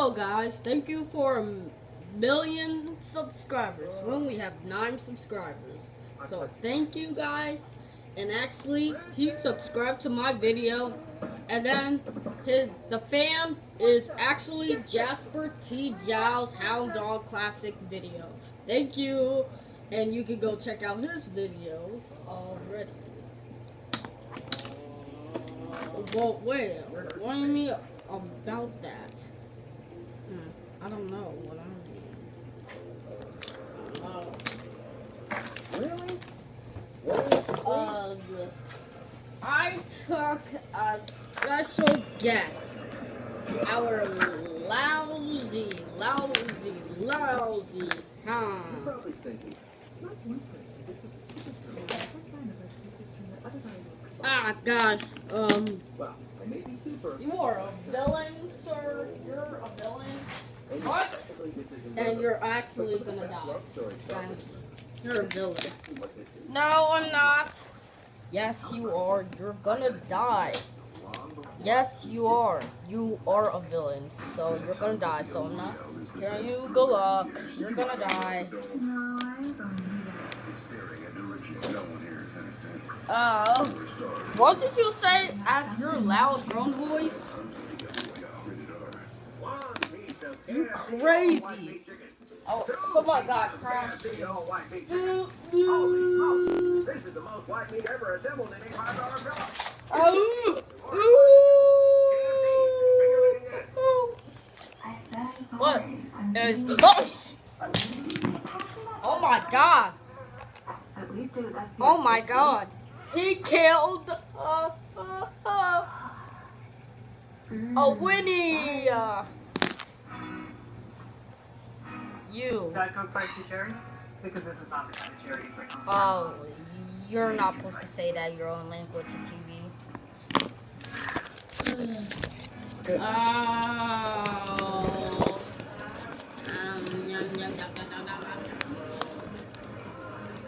Hello guys, thank you for a million subscribers when we have 9 subscribers. So thank you guys. And actually he subscribed to my video, and then the fan is actually Jasper T. Giles Hound Dog Classic video. Thank you, and you can go check out his videos already. Well, wait, what do you mean about that? I don't know what I mean. Really? I took a special guest. Our lousy, Ah, gosh, Well, I may be super. you are a villain, sir. You're a villain. What? And you're actually gonna die, since you're a villain. No, I'm not. Yes, you are. You're gonna die. Yes, you are. You are a villain, so you're gonna die. So I'm not. Here you good luck. You're gonna die. What did you say as your loud grown voice? You crazy. Oh, someone got crashed. This is the most white meat ever assembled in a $5 bill. What is this? Oh my god. Oh my god. He killed a Winnie. You. Because this is not the kind of charity for Oh, you're not supposed to say that your own language to TV. Oh.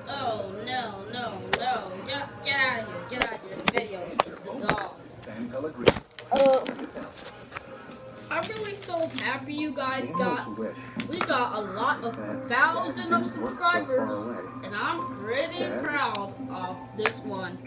Oh, no. Get out of here. Get out of here. Video. The dog. I'm really so happy you guys we got a lot of thousands of subscribers, and I'm pretty proud of this one.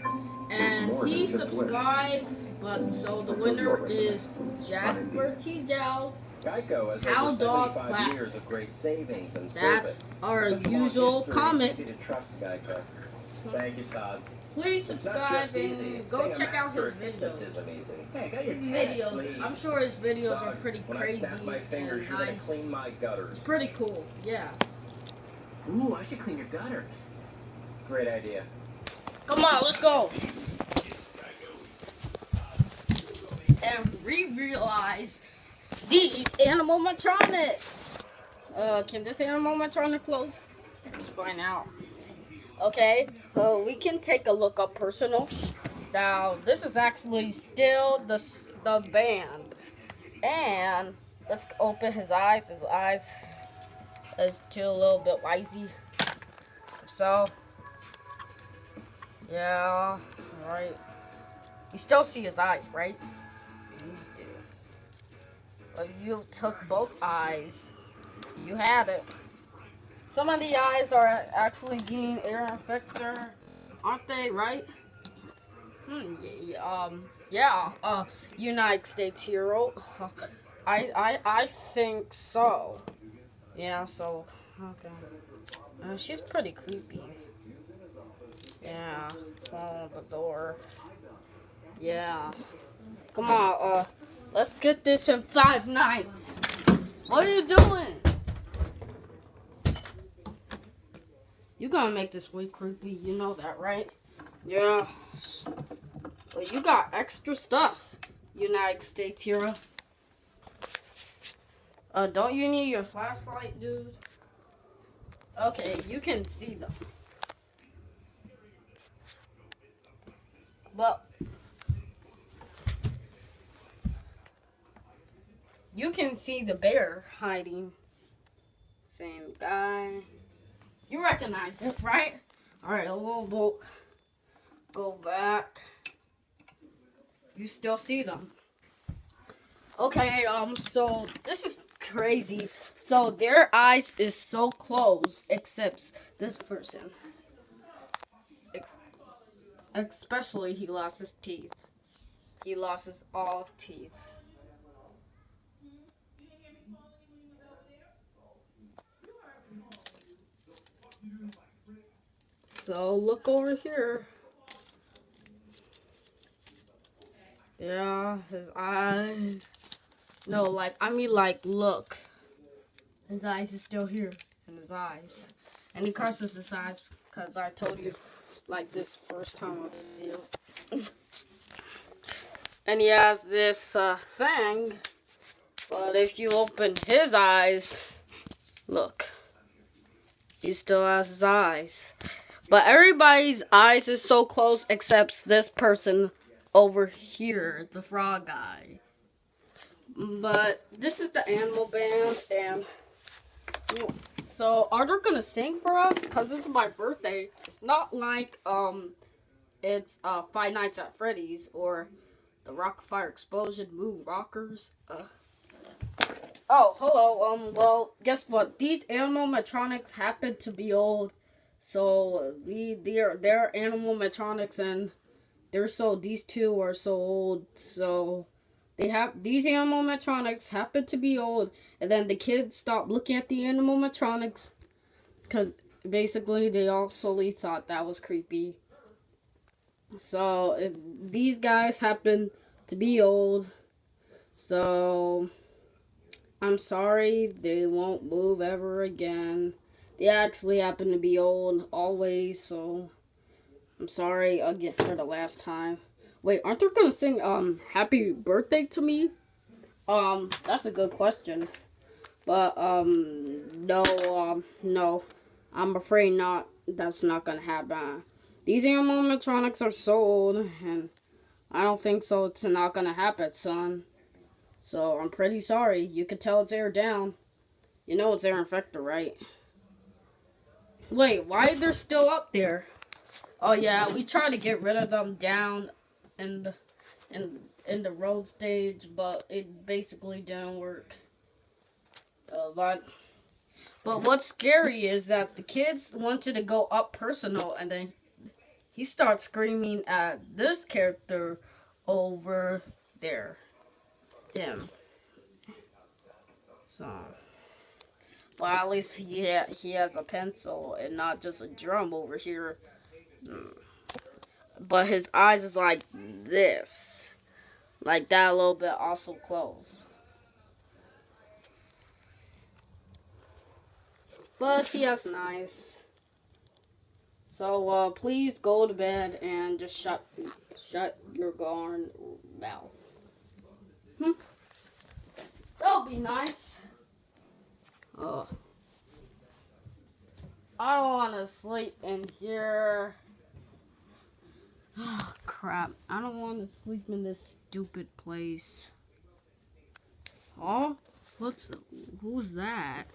And he subscribed, but so the winner is Jasper T. Giles Geico has Hound over Dog 75 years Classic. of great savings and That's service. our Such a long usual history, comment. It's easy to trust Geico. Thank you, Todd. Please It's not subscribe just easy, and it's go being a check out master his at videos. hypnotism easy. Hey, I got your His tan videos, sleeve. I'm sure his videos are Dog, pretty when crazy I snap my fingers, and you're gonna nice. clean my gutters. It's pretty cool, yeah. Ooh, I should clean your gutter. Great idea. Come on, let's go. And we realize these animatronics. Can this animatronic close? Let's find out. Okay, we can take a look up personal. Now, this is actually still the band. And let's open his eyes. His eyes is still a little bit lazy. So, yeah, right. You still see his eyes, right? You do. But you took both eyes. You had it. Some of the eyes are actually getting air infector, aren't they? Right? Yeah. United States hero. I think so. Yeah. So, okay. She's pretty creepy. Yeah. Oh, the door. Yeah. Come on, let's get this in 5 nights. What are you doing? You gonna make this way creepy, you know that, right? Yeah. Well, you got extra stuff, United States hero. Don't you need your flashlight, dude? Okay, you can see them. But you can see the bear hiding. Same guy. You recognize it, right? Alright, a little bulk. Go back. You still see them. Okay, so this is crazy. So their eyes is so closed, except this person. Especially he lost his teeth. He lost his all teeth. So look over here. Yeah, his eyes. No, like, I mean, like, look. His eyes is still here. In his eyes. And he crosses his eyes because I told you, like, this first time on the video. And he has this thing. But if you open his eyes, look. He still has his eyes. But everybody's eyes is so close except this person over here, the frog guy. But this is the animal band, and so are they gonna sing for us? Cause it's my birthday. It's not like it's Five Nights at Freddy's or the Rockfire Explosion Moon Rockers. Oh, hello. Well, guess what? These animatronics happen to be old, so they're animatronics, and these two are so old, so these animatronics happen to be old, and then the kids stopped looking at the animatronics because basically they all solely thought that was creepy. So these guys happen to be old, so I'm sorry, they won't move ever again. They actually happen to be old always, so I'm sorry again for the last time. Wait, aren't they gonna sing Happy Birthday to Me? That's a good question. But no. I'm afraid not. That's not gonna happen. These animatronics are so old, and I don't think so. It's not gonna happen, son. So I'm pretty sorry. You can tell it's air down. You know it's air infector, right? Wait, why they're still up there? Oh yeah, we tried to get rid of them down in the road stage, but it basically didn't work. But what's scary is that the kids wanted to go up personal, and then he starts screaming at this character over there. Him. So, well, at least he has a pencil and not just a drum over here. But his eyes is like this. Like that a little bit also closed. But he has nice. So please go to bed and just shut your darn mouth. That'll be nice. Oh. I don't want to sleep in here. Oh, crap. I don't want to sleep in this stupid place. Oh? Who's that?